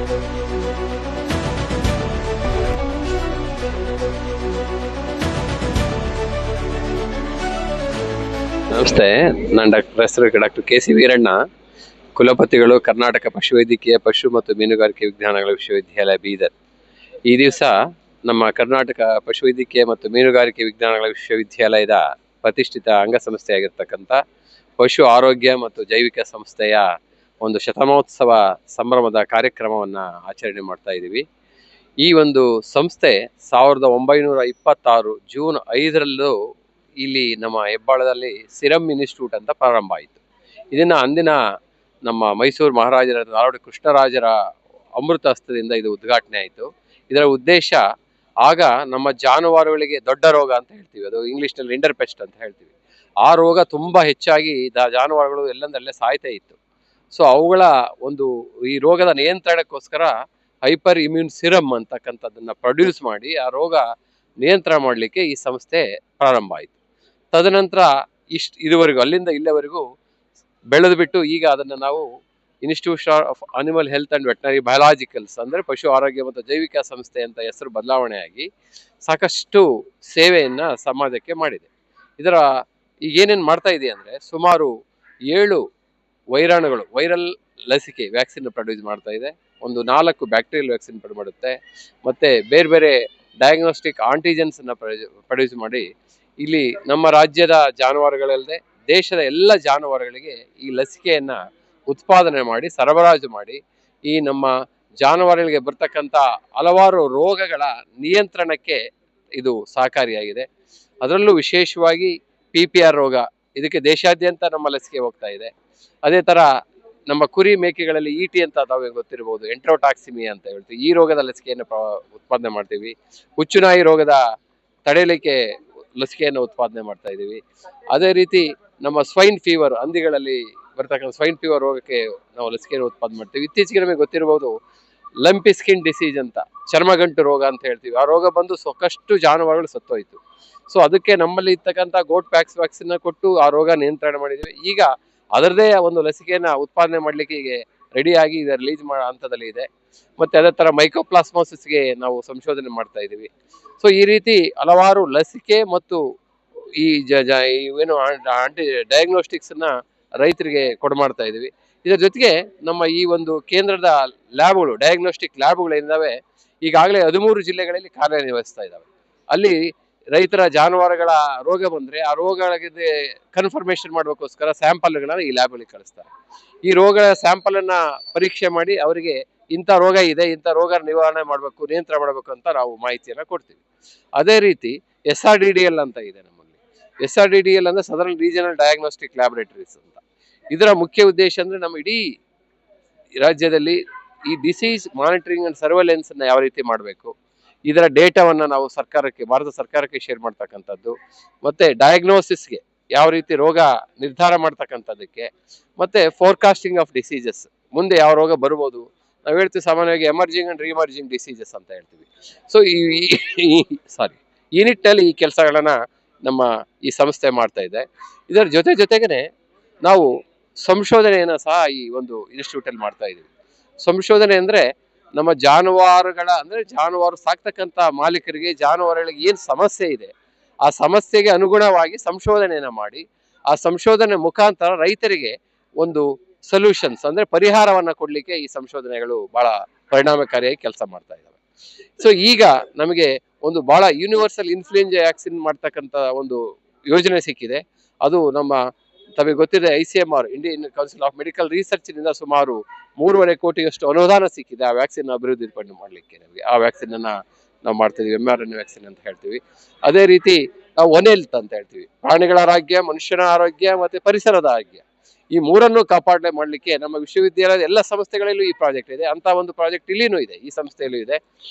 ನಮಸ್ತೆ, ನಾನು ಹೆಸರು ಡಾಕ್ಟರ್ ಕೆ ಸಿ ವೀರಣ್ಣ, ಕುಲಪತಿಗಳು ಕರ್ನಾಟಕ ಪಶುವೈದ್ಯಕೀಯ ಪಶು ಮತ್ತು ಮೀನುಗಾರಿಕೆ ವಿಜ್ಞಾನಗಳ ವಿಶ್ವವಿದ್ಯಾಲಯ ಬೀದರ್. ಈ ದಿವಸ ನಮ್ಮ ಕರ್ನಾಟಕ ಪಶುವೈದ್ಯಕೀಯ ಮತ್ತು ಮೀನುಗಾರಿಕೆ ವಿಜ್ಞಾನಗಳ ವಿಶ್ವವಿದ್ಯಾಲಯದ ಪ್ರತಿಷ್ಠಿತ ಅಂಗಸಂಸ್ಥೆಯಾಗಿರ್ತಕ್ಕಂಥ ಪಶು ಆರೋಗ್ಯ ಮತ್ತು ಜೈವಿಕ ಸಂಸ್ಥೆಯ ಒಂದು ಶತಮಾನೋತ್ಸವ ಸಂಭ್ರಮದ ಕಾರ್ಯಕ್ರಮವನ್ನು ಆಚರಣೆ ಮಾಡ್ತಾ ಇದ್ದೀವಿ. ಈ ಒಂದು ಸಂಸ್ಥೆ 1926 ಜೂನ್ 5ರಂದು ಇಲ್ಲಿ ನಮ್ಮ ಹೆಬ್ಬಾಳದಲ್ಲಿ ಸಿರಮ್ ಇನ್ಸ್ಟಿಟ್ಯೂಟ್ ಅಂತ ಪ್ರಾರಂಭ ಆಯಿತು. ಇದನ್ನು ಅಂದಿನ ನಮ್ಮ ಮೈಸೂರು ಮಹಾರಾಜರ ನಾಲ್ವಡಿ ಕೃಷ್ಣರಾಜರ ಅಮೃತ ಹಸ್ತದಿಂದ ಇದು ಉದ್ಘಾಟನೆ ಆಯಿತು. ಇದರ ಉದ್ದೇಶ, ಆಗ ನಮ್ಮ ಜಾನುವಾರುಗಳಿಗೆ ದೊಡ್ಡ ರೋಗ ಅಂತ ಹೇಳ್ತೀವಿ, ಅದು ಇಂಗ್ಲೀಷ್ನಲ್ಲಿ ಇಂಡರ್ಪೆಸ್ಟ್ ಅಂತ ಹೇಳ್ತೀವಿ, ಆ ರೋಗ ತುಂಬ ಹೆಚ್ಚಾಗಿ ಜಾನುವಾರುಗಳು ಎಲ್ಲಂದರಲ್ಲೇ ಸಾಯ್ತಾ ಇತ್ತು. ಸೊ ಅವುಗಳ ಒಂದು ಈ ರೋಗದ ನಿಯಂತ್ರಣಕ್ಕೋಸ್ಕರ ಹೈಪರ್ ಇಮ್ಯೂನ್ ಸಿರಮ್ ಅಂತಕ್ಕಂಥದ್ದನ್ನು ಪ್ರೊಡ್ಯೂಸ್ ಮಾಡಿ ಆ ರೋಗ ನಿಯಂತ್ರಣ ಮಾಡಲಿಕ್ಕೆ ಈ ಸಂಸ್ಥೆ ಪ್ರಾರಂಭ ಆಯಿತು. ತದನಂತರ ಇದುವರೆಗೂ ಅಲ್ಲಿಂದ ಇಲ್ಲಿವರೆಗೂ ಬೆಳೆದು ಬಿಟ್ಟು ಈಗ ಅದನ್ನು ನಾವು institution of animal health and veterinary biologicals ಅಂದರೆ ಪಶು ಆರೋಗ್ಯ ಮತ್ತು ಜೈವಿಕ ಸಂಸ್ಥೆ ಅಂತ ಹೆಸರು ಬದಲಾವಣೆಯಾಗಿ ಸಾಕಷ್ಟು ಸೇವೆಯನ್ನು ಸಮಾಜಕ್ಕೆ ಮಾಡಿದೆ. ಇದರ ಈಗ ಏನೇನು ಮಾಡ್ತಾ ಇದೆ ಅಂದರೆ, ಸುಮಾರು 7 ವೈರಲ್ ಲಸಿಕೆ ವ್ಯಾಕ್ಸಿನ್ ಪ್ರೊಡ್ಯೂಸ್ ಮಾಡ್ತಾ ಇದೆ, ಒಂದು 4 ಬ್ಯಾಕ್ಟೀರಿಯಲ್ ವ್ಯಾಕ್ಸಿನ್ ಮಾಡುತ್ತೆ, ಮತ್ತು ಬೇರೆ ಬೇರೆ ಡಯಾಗ್ನೋಸ್ಟಿಕ್ ಆಂಟಿಜೆನ್ಸನ್ನು ಪ್ರೊಡ್ಯೂಸ್ ಮಾಡಿ ಇಲ್ಲಿ ನಮ್ಮ ರಾಜ್ಯದ ಜಾನುವಾರುಗಳಲ್ಲದೆ ದೇಶದ ಎಲ್ಲ ಜಾನುವಾರುಗಳಿಗೆ ಈ ಲಸಿಕೆಯನ್ನು ಉತ್ಪಾದನೆ ಮಾಡಿ ಸರಬರಾಜು ಮಾಡಿ ಈ ನಮ್ಮ ಜಾನುವಾರುಗಳಿಗೆ ಬರ್ತಕ್ಕಂಥ ಹಲವಾರು ರೋಗಗಳ ನಿಯಂತ್ರಣಕ್ಕೆ ಇದು ಸಹಕಾರಿಯಾಗಿದೆ. ಅದರಲ್ಲೂ ವಿಶೇಷವಾಗಿ PPR ರೋಗ, ಇದಕ್ಕೆ ದೇಶಾದ್ಯಂತ ನಮ್ಮ ಲಸಿಕೆ ಹೋಗ್ತಾ ಇದೆ. ಅದೇ ಥರ ನಮ್ಮ ಕುರಿ ಮೇಕೆಗಳಲ್ಲಿ ET ಅಂತ ತಾವೇ ಗೊತ್ತಿರ್ಬೋದು, ಎಂಟ್ರೋಟಾಕ್ಸಿಮಿಯಾ ಅಂತ ಹೇಳ್ತೀವಿ, ಈ ರೋಗದ ಲಸಿಕೆಯನ್ನು ಉತ್ಪಾದನೆ ಮಾಡ್ತೀವಿ. ಹುಚ್ಚುನಾಯಿ ರೋಗದ ತಡೆಯಲಿಕ್ಕೆ ಲಸಿಕೆಯನ್ನು ಉತ್ಪಾದನೆ ಮಾಡ್ತಾ ಇದ್ದೀವಿ. ಅದೇ ರೀತಿ ನಮ್ಮ ಸ್ವೈನ್ ಫೀವರ್, ಹಂದಿಗಳಲ್ಲಿ ಬರ್ತಕ್ಕಂಥ ಸ್ವೈನ್ ಫೀವರ್ ರೋಗಕ್ಕೆ ನಾವು ಲಸಿಕೆಯನ್ನು ಉತ್ಪಾದನೆ ಮಾಡ್ತೀವಿ. ಇತ್ತೀಚೆಗೆ ನಮಗೆ ಗೊತ್ತಿರ್ಬೋದು ಲಂಪಿ ಸ್ಕಿನ್ ಡಿಸೀಸ್ ಅಂತ, ಚರ್ಮಗಂಟು ರೋಗ ಅಂತ ಹೇಳ್ತೀವಿ, ಆ ರೋಗ ಬಂದು ಸಾಕಷ್ಟು ಜಾನುವಾರುಗಳು ಸತ್ತೋಯ್ತು. ಸೊ ಅದಕ್ಕೆ ನಮ್ಮಲ್ಲಿ ಇರ್ತಕ್ಕಂಥ ಗೋಟ್ ಪ್ಯಾಕ್ಸ್ ವ್ಯಾಕ್ಸಿನ್ ಕೊಟ್ಟು ಆ ರೋಗ ನಿಯಂತ್ರಣ ಮಾಡಿದ್ದೀವಿ. ಈಗ ಅದರದೇ ಒಂದು ಲಸಿಕೆಯನ್ನು ಉತ್ಪಾದನೆ ಮಾಡಲಿಕ್ಕೆ ಈಗ ರೆಡಿಯಾಗಿ ಇದು ರಿಲೀಸ್ ಮಾಡೋ ಹಂತದಲ್ಲಿ ಇದೆ. ಮತ್ತು ಅದೇ ಥರ ಮೈಕೋಪ್ಲಾಸ್ಮೋಸಿಸ್ಗೆ ನಾವು ಸಂಶೋಧನೆ ಮಾಡ್ತಾ ಇದ್ದೀವಿ. ಸೊ ಈ ರೀತಿ ಹಲವಾರು ಲಸಿಕೆ ಮತ್ತು ಈ ಏನು ಡಯಾಗ್ನೋಸ್ಟಿಕ್ಸನ್ನು ರೈತರಿಗೆ ಕೊಡ್ಮಾಡ್ತಾ ಇದ್ದೀವಿ. ಇದರ ಜೊತೆಗೆ ನಮ್ಮ ಈ ಒಂದು ಕೇಂದ್ರದ ಲ್ಯಾಬ್ಗಳು, ಡಯಾಗ್ನೋಸ್ಟಿಕ್ ಲ್ಯಾಬ್ಗಳೇನಿದ್ದಾವೆ, ಈಗಾಗಲೇ 13 ಜಿಲ್ಲೆಗಳಲ್ಲಿ ಕಾರ್ಯನಿರ್ವಹಿಸ್ತಾ ಇದ್ದಾವೆ. ಅಲ್ಲಿ ರೈತರ ಜಾನುವಾರುಗಳ ರೋಗ ಬಂದರೆ ಆ ರೋಗಗಳಿಗೆ ಕನ್ಫರ್ಮೇಷನ್ ಮಾಡೋಕ್ಕೋಸ್ಕರ ಸ್ಯಾಂಪಲ್ಗಳನ್ನು ಈ ಲ್ಯಾಬ್ಗಳಿಗೆ ಕಳಿಸ್ತಾರೆ. ಈ ರೋಗಗಳ ಸ್ಯಾಂಪಲನ್ನು ಪರೀಕ್ಷೆ ಮಾಡಿ ಅವರಿಗೆ ಇಂಥ ರೋಗ ಇದೆ, ಇಂಥ ರೋಗ ನಿವಾರಣೆ ಮಾಡಬೇಕು, ನಿಯಂತ್ರಣ ಮಾಡಬೇಕು ಅಂತ ನಾವು ಮಾಹಿತಿಯನ್ನು ಕೊಡ್ತೀವಿ. ಅದೇ ರೀತಿ SRDDL ಅಂತ ಇದೆ ನಮ್ಮಲ್ಲಿ. SRDDL ಅಂದರೆ ಸದರ್ನ್ ರೀಜನಲ್ ಡಯಾಗ್ನೋಸ್ಟಿಕ್ ಲ್ಯಾಬೊರೇಟರೀಸ್ ಅಂತ. ಇದರ ಮುಖ್ಯ ಉದ್ದೇಶ ಅಂದರೆ ನಮ್ಮ ಇಡೀ ರಾಜ್ಯದಲ್ಲಿ ಈ ಡಿಸೀಸ್ ಮಾನಿಟರಿಂಗ್ ಆ್ಯಂಡ್ ಸರ್ವೆಲೆನ್ಸನ್ನು ಯಾವ ರೀತಿ ಮಾಡಬೇಕು, ಇದರ ಡೇಟಾವನ್ನು ನಾವು ಭಾರತ ಸರ್ಕಾರಕ್ಕೆ ಶೇರ್ ಮಾಡ್ತಕ್ಕಂಥದ್ದು, ಮತ್ತು ಡಯಾಗ್ನೋಸಿಸ್ಗೆ ಯಾವ ರೀತಿ ರೋಗ ನಿರ್ಧಾರ ಮಾಡ್ತಕ್ಕಂಥದ್ದಕ್ಕೆ, ಮತ್ತು ಫೋರ್ಕಾಸ್ಟಿಂಗ್ ಆಫ್ ಡಿಸೀಸಸ್, ಮುಂದೆ ಯಾವ ರೋಗ ಬರ್ಬೋದು, ನಾವು ಹೇಳ್ತೀವಿ ಸಾಮಾನ್ಯವಾಗಿ ಎಮರ್ಜಿಂಗ್ ಆ್ಯಂಡ್ ರೀಮರ್ಜಿಂಗ್ ಡಿಸೀಸಸ್ ಅಂತ ಹೇಳ್ತೀವಿ. ಸೊ ಈ ನಿಟ್ಟಿನಲ್ಲಿ ಈ ಕೆಲಸಗಳನ್ನು ನಮ್ಮ ಈ ಸಂಸ್ಥೆ ಮಾಡ್ತಾ ಇದೆ. ಇದರ ಜೊತೆಗೇ ನಾವು ಸಂಶೋಧನೆಯನ್ನು ಸಹ ಈ ಒಂದು ಇನ್ಸ್ಟಿಟ್ಯೂಟಲ್ಲಿ ಮಾಡ್ತಾ ಇದ್ದೀವಿ. ಸಂಶೋಧನೆ ಅಂದರೆ ನಮ್ಮ ಜಾನುವಾರು ಸಾಕ್ತಕ್ಕಂಥ ಮಾಲೀಕರಿಗೆ, ಜಾನುವಾರುಗಳಿಗೆ ಏನು ಸಮಸ್ಯೆ ಇದೆ, ಆ ಸಮಸ್ಯೆಗೆ ಅನುಗುಣವಾಗಿ ಸಂಶೋಧನೆಯನ್ನು ಮಾಡಿ ಆ ಸಂಶೋಧನೆ ಮುಖಾಂತರ ರೈತರಿಗೆ ಒಂದು ಸೊಲ್ಯೂಷನ್ಸ್ ಅಂದರೆ ಪರಿಹಾರವನ್ನು ಕೊಡಲಿಕ್ಕೆ ಈ ಸಂಶೋಧನೆಗಳು ಬಹಳ ಪರಿಣಾಮಕಾರಿಯಾಗಿ ಕೆಲಸ ಮಾಡ್ತಾ ಇದ್ದಾವೆ. ಸೊ ಈಗ ನಮಗೆ ಒಂದು ಬಹಳ ಯೂನಿವರ್ಸಲ್ ಇನ್ಫ್ಲೂಯೆಂಜಾ ವ್ಯಾಕ್ಸಿನ್ ಮಾಡ್ತಕ್ಕಂಥ ಒಂದು ಯೋಜನೆ ಸಿಕ್ಕಿದೆ. ಅದು ನಮ್ಮ ತಮಗೆ ಗೊತ್ತಿದೆ ICMR, Indian council of medical ರಿಸರ್ಚ್ನಿಂದ ಸುಮಾರು 3.5 ಕೋಟಿಯಷ್ಟು ಅನುದಾನ ಸಿಕ್ಕಿದೆ ಆ ವ್ಯಾಕ್ಸಿನ್ ಅಭಿವೃದ್ಧಿಪಡಿಸಿ ಮಾಡಲಿಕ್ಕೆ. ನಮಗೆ ಆ ವ್ಯಾಕ್ಸಿನನ್ನು ನಾವು ಮಾಡ್ತಿದ್ದೀವಿ, mRNA ವ್ಯಾಕ್ಸಿನ್ ಅಂತ ಹೇಳ್ತೀವಿ. ಅದೇ ರೀತಿ ನಾವು ಒನ್ ಹೆಲ್ತ್ ಅಂತ ಹೇಳ್ತೀವಿ, ಪ್ರಾಣಿಗಳ ಆರೋಗ್ಯ, ಮನುಷ್ಯನ ಆರೋಗ್ಯ ಮತ್ತು ಪರಿಸರದ ಆರೋಗ್ಯ, ಈ ಮೂರನ್ನು ಕಾಪಾಡಣೆ ಮಾಡಲಿಕ್ಕೆ ನಮ್ಮ ವಿಶ್ವವಿದ್ಯಾಲಯದ ಎಲ್ಲ ಸಂಸ್ಥೆಗಳಲ್ಲೂ ಈ ಪ್ರಾಜೆಕ್ಟ್ ಇದೆ. ಅಂತ ಒಂದು ಪ್ರಾಜೆಕ್ಟ್ ಇಲ್ಲಿನೂ ಇದೆ, ಈ ಸಂಸ್ಥೆಯಲ್ಲೂ ಇದೆ.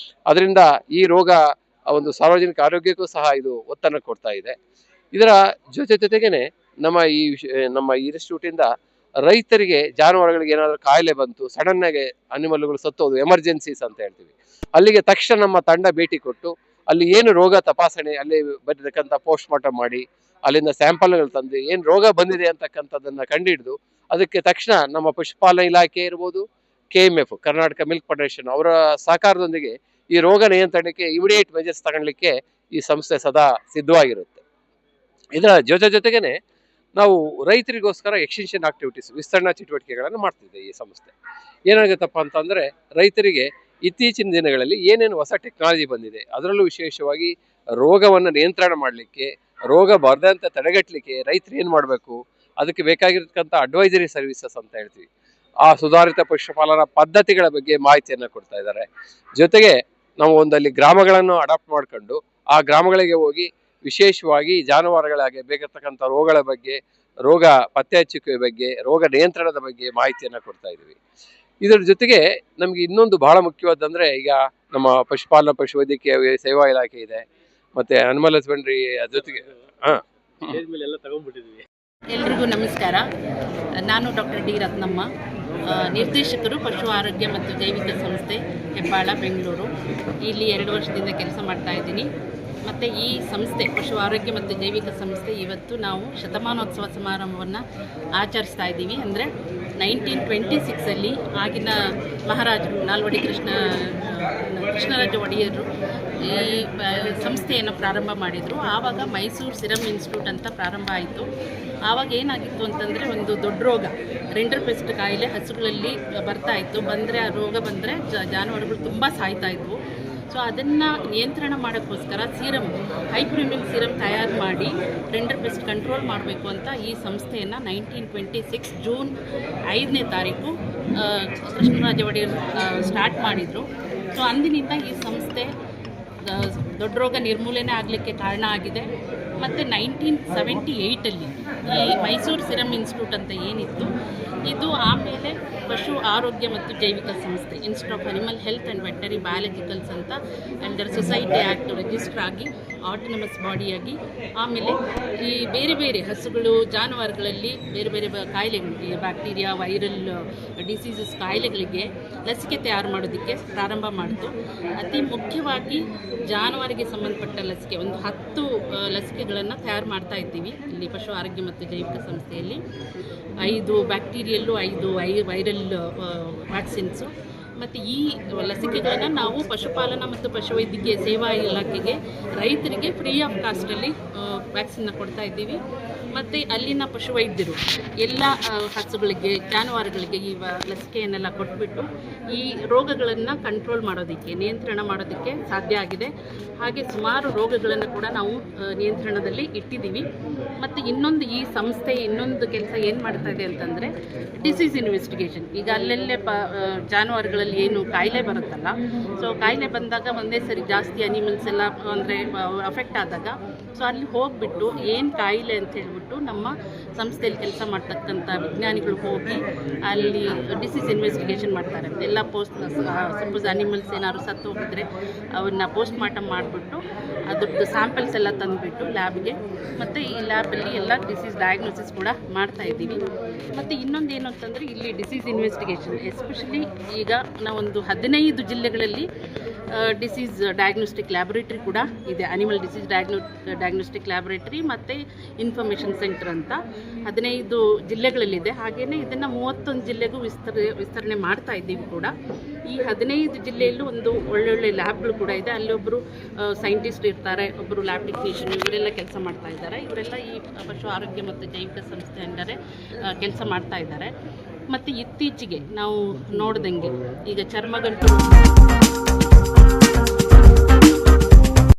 ಅದರಿಂದ ಈ ರೋಗ ಒಂದು ಸಾರ್ವಜನಿಕ ಆರೋಗ್ಯಕ್ಕೂ ಸಹ ಇದು ಒತ್ತನ್ನು ಕೊಡ್ತಾ ಇದೆ. ಇದರ ಜೊತೆಗೇನೆ ನಮ್ಮ ಈ ಇನ್ಸ್ಟಿಟ್ಯೂಟಿಂದ ರೈತರಿಗೆ, ಜಾನುವಾರುಗಳಿಗೆ ಏನಾದರೂ ಕಾಯಿಲೆ ಬಂತು, ಸಡನ್ನಾಗಿ ಅನಿಮಲ್ಗಳು ಸತ್ತೋದು, ಎಮರ್ಜೆನ್ಸೀಸ್ ಅಂತ ಹೇಳ್ತೀವಿ, ಅಲ್ಲಿಗೆ ತಕ್ಷಣ ನಮ್ಮ ತಂಡ ಭೇಟಿ ಕೊಟ್ಟು ಅಲ್ಲಿ ಏನು ರೋಗ ತಪಾಸಣೆ, ಅಲ್ಲಿ ಬಂದಿರತಕ್ಕಂಥ ಪೋಸ್ಟ್ ಮಾರ್ಟಮ್ ಮಾಡಿ ಅಲ್ಲಿಂದ ಸ್ಯಾಂಪಲ್ಗಳು ತಂದು ಏನು ರೋಗ ಬಂದಿದೆ ಅಂತಕ್ಕಂಥದ್ದನ್ನು ಕಂಡುಹಿಡಿದು ಅದಕ್ಕೆ ತಕ್ಷಣ ನಮ್ಮ ಪಶುಪಾಲನಾ ಇಲಾಖೆ ಇರ್ಬೋದು, KMF ಕರ್ನಾಟಕ ಮಿಲ್ಕ್ ಫೆಡರೇಷನ್ ಅವರ ಸಹಕಾರದೊಂದಿಗೆ ಈ ರೋಗ ನಿಯಂತ್ರಣಕ್ಕೆ ಇಮಿಡಿಯೇಟ್ ಮೆಜರ್ಸ್ ತಗೊಳ್ಳಿಕ್ಕೆ ಈ ಸಂಸ್ಥೆ ಸದಾ ಸಿದ್ಧವಾಗಿರುತ್ತೆ. ಇದರ ಜೊತೆಗೇನೆ ನಾವು ರೈತರಿಗೋಸ್ಕರ ಎಕ್ಸ್ಟೆನ್ಷನ್ ಆಕ್ಟಿವಿಟೀಸ್ ವಿಸ್ತರಣಾ ಚಟುವಟಿಕೆಗಳನ್ನು ಮಾಡ್ತಿದೆ ಈ ಸಂಸ್ಥೆ. ಏನಾಗುತ್ತಪ್ಪ ಅಂತಂದ್ರೆ ರೈತರಿಗೆ ಇತ್ತೀಚಿನ ದಿನಗಳಲ್ಲಿ ಏನೇನು ಹೊಸ ಟೆಕ್ನಾಲಜಿ ಬಂದಿದೆ, ಅದರಲ್ಲೂ ವಿಶೇಷವಾಗಿ ರೋಗವನ್ನು ನಿಯಂತ್ರಣ ಮಾಡಲಿಕ್ಕೆ, ರೋಗ ಬರದಂತೆ ತಡೆಗಟ್ಟಲಿಕ್ಕೆ ರೈತರು ಏನು ಮಾಡಬೇಕು, ಅದಕ್ಕೆ ಬೇಕಾಗಿರ್ತಕ್ಕಂಥ ಅಡ್ವೈಸರಿ ಸರ್ವಿಸಸ್ ಅಂತ ಹೇಳ್ತೀವಿ, ಆ ಸುಧಾರಿತ ಪಶುಪಾಲನಾ ಪದ್ಧತಿಗಳ ಬಗ್ಗೆ ಮಾಹಿತಿಯನ್ನು ಕೊಡ್ತಾ ಇದ್ದಾರೆ. ಜೊತೆಗೆ ನಾವು ಒಂದಲ್ಲಿ ಗ್ರಾಮಗಳನ್ನು ಅಡಾಪ್ಟ್ ಮಾಡ್ಕೊಂಡು ಆ ಗ್ರಾಮಗಳಿಗೆ ಹೋಗಿ ವಿಶೇಷವಾಗಿ ಜಾನುವಾರುಗಳಿಗೆ ಬೇಕಾಗಿರ್ತಕ್ಕಂಥ ರೋಗಗಳ ಬಗ್ಗೆ, ರೋಗ ಪತ್ತೆ ಹಚ್ಚುವಿಕೆ ಬಗ್ಗೆ, ರೋಗ ನಿಯಂತ್ರಣದ ಬಗ್ಗೆ ಮಾಹಿತಿಯನ್ನು ಕೊಡ್ತಾ ಇದ್ದೀವಿ. ಇದರ ಜೊತೆಗೆ ನಮ್ಗೆ ಇನ್ನೊಂದು ಬಹಳ ಮುಖ್ಯವಾದಂದ್ರೆ, ಈಗ ನಮ್ಮ ಪಶುಪಾಲನಾ ಪಶುವೈದ್ಯಕೀಯ ಸೇವಾ ಇಲಾಖೆ ಇದೆ, ಮತ್ತೆ ಅನಿಮಲ್ ಹಸ್ಬೆಂಡ್ರಿ ಜೊತೆಗೆ ಎಲ್ರಿಗೂ ನಮಸ್ಕಾರ. ನಾನು ಡಾಕ್ಟರ್ ಡಿ ರತ್ನಮ್ಮ, ನಿರ್ದೇಶಕರು ಪಶು ಆರೋಗ್ಯ ಮತ್ತು ಜೈವಿಕ ಸಂಸ್ಥೆ ಹೆಬ್ಬಾಳ, ಬೆಂಗಳೂರು. ಇಲ್ಲಿ 2 ವರ್ಷದಿಂದ ಕೆಲಸ ಮಾಡ್ತಾ ಇದ್ದೀನಿ. ಮತ್ತು ಈ ಸಂಸ್ಥೆ ಪಶು ಆರೋಗ್ಯ ಮತ್ತು ಜೈವಿಕ ಸಂಸ್ಥೆ ಇವತ್ತು ನಾವು ಶತಮಾನೋತ್ಸವ ಸಮಾರಂಭವನ್ನು ಆಚರಿಸ್ತಾ ಇದ್ದೀವಿ. ಅಂದರೆ 1926 ಆಗಿನ ಮಹಾರಾಜರು ನಾಲ್ವಡಿ ಕೃಷ್ಣರಾಜ ಒಡೆಯರು ಈ ಸಂಸ್ಥೆಯನ್ನು ಪ್ರಾರಂಭ ಮಾಡಿದರು. ಆವಾಗ ಮೈಸೂರು ಸಿರಮ್ ಇನ್ಸ್ಟಿಟ್ಯೂಟ್ ಅಂತ ಪ್ರಾರಂಭ ಆಯಿತು. ಆವಾಗ ಏನಾಗಿತ್ತು ಅಂತಂದರೆ, ಒಂದು ದೊಡ್ಡ ರೋಗ ರೆಂಡರ್ ಪೆಸ್ಟ್ ಕಾಯಿಲೆ ಹಸುಗಳಲ್ಲಿ ಬರ್ತಾ ಇತ್ತು. ಬಂದರೆ ಆ ರೋಗ ಬಂದರೆ ಜಾನುವಾರುಗಳು ತುಂಬ ಸಾಯ್ತಾ ಇದ್ವು. ಸೊ ಅದನ್ನು ನಿಯಂತ್ರಣ ಮಾಡೋಕ್ಕೋಸ್ಕರ ಹೈಪ್ರಿಮಿಲ್ ಸಿರಮ್ ತಯಾರು ಮಾಡಿ ರೆಂಡರ್ ಪೆಸ್ಟ್ ಕಂಟ್ರೋಲ್ ಮಾಡಬೇಕು ಅಂತ ಈ ಸಂಸ್ಥೆಯನ್ನು 1926 ಜೂನ್ 5ನೇ ತಾರೀಕು ಕೃಷ್ಣರಾಜ ಒಡೆಯರು ಸ್ಟಾರ್ಟ್ ಮಾಡಿದರು. ಸೊ ಅಂದಿನಿಂದ ಈ ಸಂಸ್ಥೆ ದೊಡ್ಡ ರೋಗ ನಿರ್ಮೂಲನೆ ಆಗಲಿಕ್ಕೆ ಕಾರಣ ಆಗಿದೆ. ಮತ್ತು 1978 ಈ ಮೈಸೂರು ಸಿರಮ್ ಇನ್ಸ್ಟಿಟ್ಯೂಟ್ ಅಂತ ಏನಿತ್ತು, ಇದು ಆಮೇಲೆ ಪಶು ಆರೋಗ್ಯ ಮತ್ತು ಜೈವಿಕ ಸಂಸ್ಥೆ, institute of animal health and veterinary biologicals ಅಂತ ಅಂಡರ್ ಸೊಸೈಟಿ ಆ್ಯಕ್ಟ್ ರಿಜಿಸ್ಟರ್ ಆಗಿ ಆಟೋನಮಸ್ ಬಾಡಿಯಾಗಿ, ಆಮೇಲೆ ಈ ಬೇರೆ ಬೇರೆ ಹಸುಗಳು ಜಾನುವಾರುಗಳಲ್ಲಿ ಬೇರೆ ಬೇರೆ ಕಾಯಿಲೆಗಳಿಗೆ, ಬ್ಯಾಕ್ಟೀರಿಯಾ, ವೈರಲ್ ಡಿಸೀಸಸ್ ಕಾಯಿಲೆಗಳಿಗೆ ಲಸಿಕೆ ತಯಾರು ಮಾಡೋದಕ್ಕೆ ಪ್ರಾರಂಭ ಮಾಡಿತು. ಅತಿ ಮುಖ್ಯವಾಗಿ ಜಾನುವಾರಿಗೆ ಸಂಬಂಧಪಟ್ಟ ಲಸಿಕೆ ಒಂದು 10 ಲಸಿಕೆಗಳನ್ನು ತಯಾರು ಮಾಡ್ತಾ ಇದ್ದೀವಿ ಇಲ್ಲಿ ಪಶು ಆರೋಗ್ಯ ಮತ್ತು ಜೈವಿಕ ಸಂಸ್ಥೆಯಲ್ಲಿ. 5 ಬ್ಯಾಕ್ಟೀರಿಯಲ್ಲು, 5 ವೈರಲ್ ವ್ಯಾಕ್ಸಿನ್ಸು. ಮತ್ತು ಈ ಲಸಿಕೆಗಳನ್ನು ನಾವು ಪಶುಪಾಲನಾ ಮತ್ತು ಪಶುವೈದ್ಯಕೀಯ ಸೇವಾ ಇಲಾಖೆಗೆ ರೈತರಿಗೆ ಫ್ರೀ ಆಫ್ ಕಾಸ್ಟಲ್ಲಿ ವ್ಯಾಕ್ಸಿನ್ನ ಕೊಡ್ತಾ ಇದ್ದೀವಿ. ಮತ್ತು ಅಲ್ಲಿನ ಪಶುವೈದ್ಯರು ಎಲ್ಲ ಹಸುಗಳಿಗೆ, ಜಾನುವಾರುಗಳಿಗೆ ಈ ಲಸಿಕೆಯನ್ನೆಲ್ಲ ಕೊಟ್ಬಿಟ್ಟು ಈ ರೋಗಗಳನ್ನು ಕಂಟ್ರೋಲ್ ಮಾಡೋದಕ್ಕೆ, ನಿಯಂತ್ರಣ ಮಾಡೋದಕ್ಕೆ ಸಾಧ್ಯ ಆಗಿದೆ. ಹಾಗೆ ಸುಮಾರು ರೋಗಗಳನ್ನು ಕೂಡ ನಾವು ನಿಯಂತ್ರಣದಲ್ಲಿ ಇಟ್ಟಿದ್ದೀವಿ. ಮತ್ತು ಈ ಸಂಸ್ಥೆ ಇನ್ನೊಂದು ಕೆಲಸ ಏನು ಮಾಡ್ತಾ ಇದೆ ಅಂತಂದರೆ, ಡಿಸೀಸ್ ಇನ್ವೆಸ್ಟಿಗೇಷನ್. ಈಗ ಅಲ್ಲೆಲ್ಲೇ ಜಾನುವಾರುಗಳಲ್ಲಿ ಏನು ಕಾಯಿಲೆ ಬರುತ್ತಲ್ಲ, ಸೊ ಕಾಯಿಲೆ ಬಂದಾಗ ಒಂದೇ ಸರಿ ಜಾಸ್ತಿ ಅನಿಮಲ್ಸ್ ಎಲ್ಲ ಅಂದರೆ ಅಫೆಕ್ಟ್ ಆದಾಗ, ಸೊ ಅಲ್ಲಿ ಹೋಗಿಬಿಟ್ಟು ಏನು ಕಾಯಿಲೆ ಅಂತ ಹೇಳ್ಬಿಟ್ಟು ನಮ್ಮ ಸಂಸ್ಥೆಯಲ್ಲಿ ಕೆಲಸ ಮಾಡ್ತಕ್ಕಂಥ ವಿಜ್ಞಾನಿಗಳು ಹೋಗಿ ಅಲ್ಲಿ ಡಿಸೀಸ್ ಇನ್ವೆಸ್ಟಿಗೇಷನ್ ಮಾಡ್ತಾರೆ. ಎಲ್ಲ ಸಪೋಸ್ ಅನಿಮಲ್ಸ್ ಏನಾದ್ರು ಸತ್ತು ಹೋಗಿದ್ರೆ ಅವನ್ನ ಪೋಸ್ಟ್ ಮಾರ್ಟಮ್ ಮಾಡಿಬಿಟ್ಟು ಅದ್ರದ್ದು ಸ್ಯಾಂಪಲ್ಸ್ ಎಲ್ಲ ತಂದುಬಿಟ್ಟು ಲ್ಯಾಬ್ಗೆ, ಮತ್ತು ಈ ಲ್ಯಾಬಲ್ಲಿ ಎಲ್ಲ ಡಿಸೀಸ್ ಡಯಾಗ್ನೋಸಿಸ್ ಕೂಡ ಮಾಡ್ತಾ ಇದ್ದೀವಿ. ಮತ್ತು ಇನ್ನೊಂದೇನು ಅಂತಂದರೆ, ಇಲ್ಲಿ ಡಿಸೀಸ್ ಇನ್ವೆಸ್ಟಿಗೇಷನ್ ಎಸ್ಪೆಷಲಿ ಈಗ ನಾವೊಂದು 15 ಜಿಲ್ಲೆಗಳಲ್ಲಿ ಡಿಸೀಸ್ ಡಯಾಗ್ನೋಸ್ಟಿಕ್ ಲ್ಯಾಬೊರೇಟ್ರಿ ಕೂಡ ಇದೆ. ಅನಿಮಲ್ ಡಿಸೀಸ್ ಡಯಾಗ್ನೋಸ್ಟಿಕ್ ಲ್ಯಾಬೊರೇಟ್ರಿ ಮತ್ತು ಇನ್ಫಾರ್ಮೇಷನ್ ಸೆಂಟರ್ ಅಂತ 15 ಜಿಲ್ಲೆಗಳಲ್ಲಿದೆ. ಹಾಗೆಯೇ ಇದನ್ನು 31 ಜಿಲ್ಲೆಗೂ ವಿಸ್ತರಣೆ ಮಾಡ್ತಾ ಇದ್ದೀವಿ ಕೂಡ. ಈ 15 ಜಿಲ್ಲೆಯಲ್ಲೂ ಒಂದು ಒಳ್ಳೊಳ್ಳೆ ಲ್ಯಾಬ್ಗಳು ಕೂಡ ಇದೆ. ಅಲ್ಲೊಬ್ಬರು ಸೈಂಟಿಸ್ಟ್ ಇರ್ತಾರೆ, ಒಬ್ಬರು ಲ್ಯಾಬ್ ಟೆಕ್ನಿಷಿಯನ್, ಇವರೆಲ್ಲ ಕೆಲಸ ಮಾಡ್ತಾ ಇದ್ದಾರೆ. ಇವರೆಲ್ಲ ಈ ಪಶು ಆರೋಗ್ಯ ಮತ್ತು ಜೈವಿಕ ಸಂಸ್ಥೆ ಅಂದರೆ ಕೆಲಸ ಮಾಡ್ತಾ ಇದ್ದಾರೆ. ಮತ್ತು ಇತ್ತೀಚೆಗೆ ನಾವು ನೋಡ್ದಂಗೆ ಈಗ ಚರ್ಮಗಂಟು